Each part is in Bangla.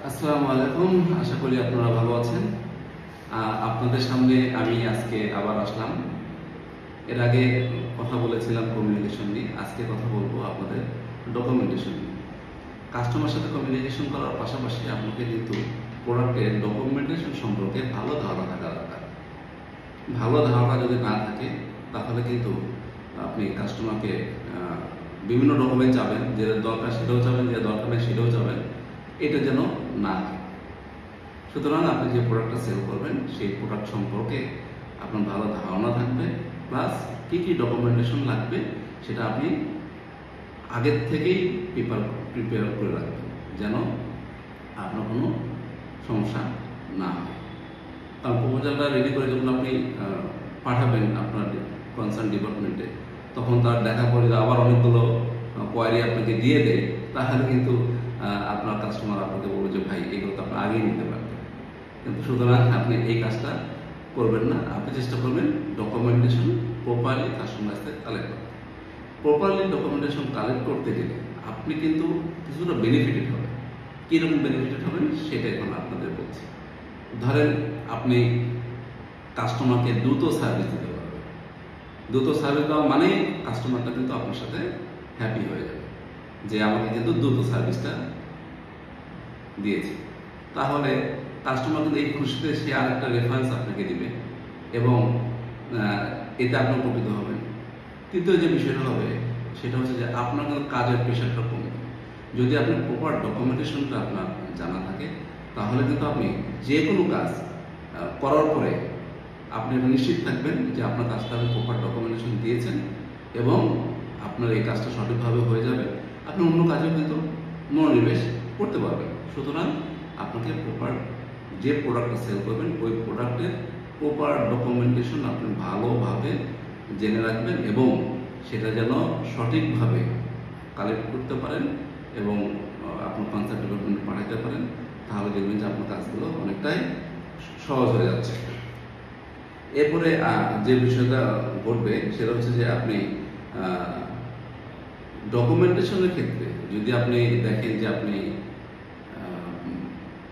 আসসালামু আলাইকুম। আশা করি আপনারা ভালো আছেন। আপনাদের সামনে আমি আজকে আবার আসলাম। এর আগে কথা বলেছিলাম কমিউনিকেশন নিয়ে, আজকে কথা বলবো আপনাদের ডকুমেন্টেশন নিয়ে। কাস্টমার সাথে কমিউনিকেশন করার পাশাপাশি আপনাকে কিন্তু প্রোডাক্টের ডকুমেন্টেশন সম্পর্কে ভালো ধারণা থাকা দরকার। ভালো ধারণা যদি না থাকে তাহলে কিন্তু আপনি কাস্টমারকে বিভিন্ন ডকুমেন্ট চাবেন, যেটা দরকার সেটাও চাবেন, যেটা দরকার নেই সেটাও চাবেন, এটা যেন না হয়। সুতরাং আপনি যে প্রোডাক্টটা সেল করবেন সেই প্রোডাক্ট সম্পর্কে আপনার ভালো ধারণা থাকবে, প্লাস কি কি ডকুমেন্টেশন লাগবে সেটা আপনি আগের থেকেই প্রিপেয়ার করে রাখবেন, যেন আপনার কোনো সমস্যা না হয়। কারণ প্রপোজালটা রেডি করে যখন আপনি পাঠাবেন আপনার কনসার্ন ডিপার্টমেন্টে, তখন তার দেখা পরে আবার অনেকগুলো কোয়ারি আপনাকে দিয়ে দেয়, তাহলে কিন্তু আপনার কাস্টমার আপনাকে বলবে যে ভাই এগুলো তো আপনি আগেই নিতে পারবেন। কিন্তু সুতরাং আপনি এই কাজটা করবেন না। আপনি চেষ্টা করবেন ডকুমেন্টেশন প্রপারলি কাস্টমার কাছ থেকে কালেক্ট করতে। প্রপারলি ডকুমেন্টেশন কালেক্ট করতে গেলে আপনি কিন্তু কিছুটা বেনিফিটেড হবেন। কীরকম বেনিফিটেড হবেন সেটা এখন আপনাদের বলছি। ধরেন আপনি কাস্টমারকে দ্রুত সার্ভিস দিতে পারবেন। দ্রুত সার্ভিস দেওয়া মানে কাস্টমারটা কিন্তু আপনার সাথে হ্যাপি হয়ে যাবে যে আমাকে কিন্তু দ্রুত সার্ভিসটা দিয়েছে। তাহলে কাস্টমার কিন্তু এই খুশিতে সে আরেকটা রেফারেন্স আপনাকে দিবে এবং এতে আপনি উপকৃত হবেন। তৃতীয় যে বিষয়টা হবে সেটা হচ্ছে যে আপনার কিন্তু কাজের প্রেশারটা কমবে। যদি আপনি প্রপার ডকুমেন্টেশনটা আপনার জানা থাকে তাহলে কিন্তু আপনি যে কোনো কাজ করার পরে আপনি নিশ্চিত থাকবেন যে আপনার কাজটা আপনি প্রপার ডকুমেন্টেশন দিয়েছেন এবং আপনার এই কাজটা সঠিকভাবে হয়ে যাবে। আপনি অন্য কাজেও কিন্তু মনোনিবেশ করতে পারবেন। সুতরাং আপনাকে প্রপার যে প্রোডাক্টটা সেল করবেন ওই প্রোডাক্টের প্রপার ডকুমেন্টেশন আপনি ভালোভাবে জেনে রাখবেন এবং সেটা যেন সঠিকভাবে কালেক্ট করতে পারেন এবং আপনার কনসার্ন ডিপার্টমেন্টে পাঠাতে পারেন। তাহলে দেখবেন যে আপনার কাজগুলো অনেকটাই সহজ হয়ে যাচ্ছে। এরপরে যে বিষয়টা ঘটবে সেটা হচ্ছে যে আপনি ডকুমেন্টেশনের ক্ষেত্রে যদি আপনি দেখেন যে আপনি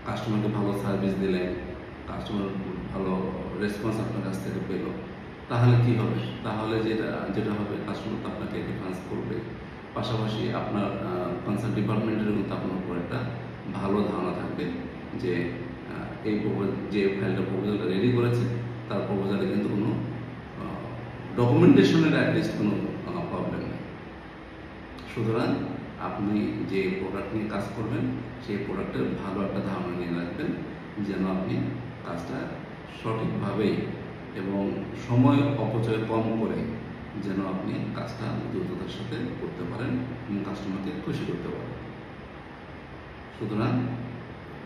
কাস্টমারকে ভালো সার্ভিস দিলেন, কাস্টমার ভালো রেসপন্স আপনার কাছ থেকে পেল, তাহলে কি হবে? তাহলে যেটা হবে কাস্টমার তো আপনাকে রেফারেন্স করবে, পাশাপাশি আপনার কনসার্ন ডিপার্টমেন্টের কিন্তু আপনার উপর একটা ভালো ধারণা থাকবে যে এই যে ফাইলটা প্রপোজালটা রেডি করেছে তার প্রপোজালে কিন্তু কোনো ডকুমেন্টেশনের অ্যাটলিস্ট কোনো প্রবলেম নেই। সুতরাং আপনি যে প্রোডাক্ট নিয়ে কাজ করবেন সেই প্রোডাক্টের ভালো একটা ধারণা নিয়ে রাখবেন যেন আপনি কাজটা সঠিকভাবেই এবং সময় অপচয় কম করে যেন আপনি কাজটা দ্রুততার সাথে করতে পারেন এবং কাস্টমারকে খুশি করতে পারেন। সুতরাং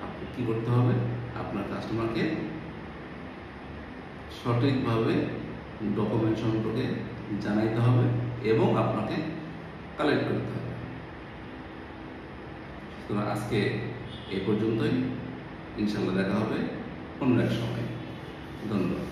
আপনি কী করতে হবে? আপনার কাস্টমারকে সঠিকভাবে ডকুমেন্ট সম্পর্কে জানাইতে হবে এবং আপনাকে কালেক্ট করতে হবে। সুতরাং আজকে এই পর্যন্তই। ইনশাল্লাহ দেখা হবে অন্য এক সময়। ধন্যবাদ।